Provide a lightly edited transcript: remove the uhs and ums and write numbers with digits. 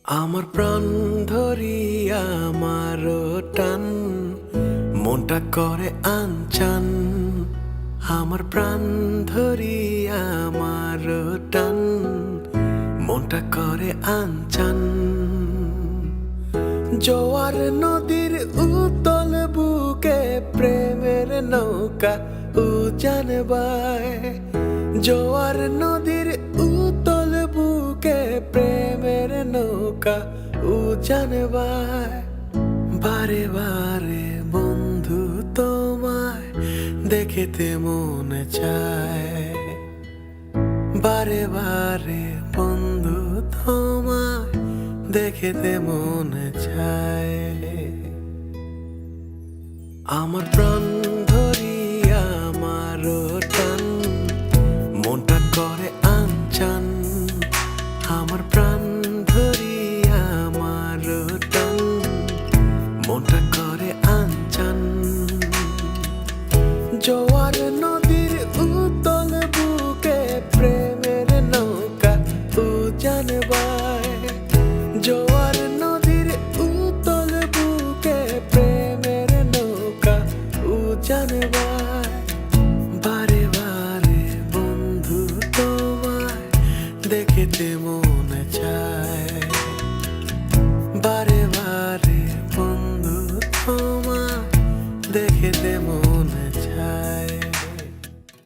আমার প্রাণ ধরিয়া আমার টান মনটা করে আনচান। আমার প্রাণ ধরিয়া আমার টান মনটা করে আনচান। জোয়ার নদীর উতল বুকে প্রেমের নৌকা উজান বায়। জোয়ার নদীর উতল বুকে প্রেমের নৌকা উজান বায়। বারে বারে বন্ধু তোমায় দেখিতে মনে চায়। বারে বারে বন্ধু তোমায় দেখিতে মনে চায়। আমার প্রাণ ধরিয়া আমার টান মনটা করে আনচান। আমার প্রাণ ধরিয়া আমার টান মনটা করে আনচান। জোয়ার নদীর উতল বুকে প্রেমের নৌকা উজান বায়। জোয়ার নদীর উতল বুকে প্রেমের নৌকা উজান বায়। বারে বারে বন্ধু তোমায় দেখিতে মনে চায়। বারে বারে বন্ধু তোমায় দেখিতে মনে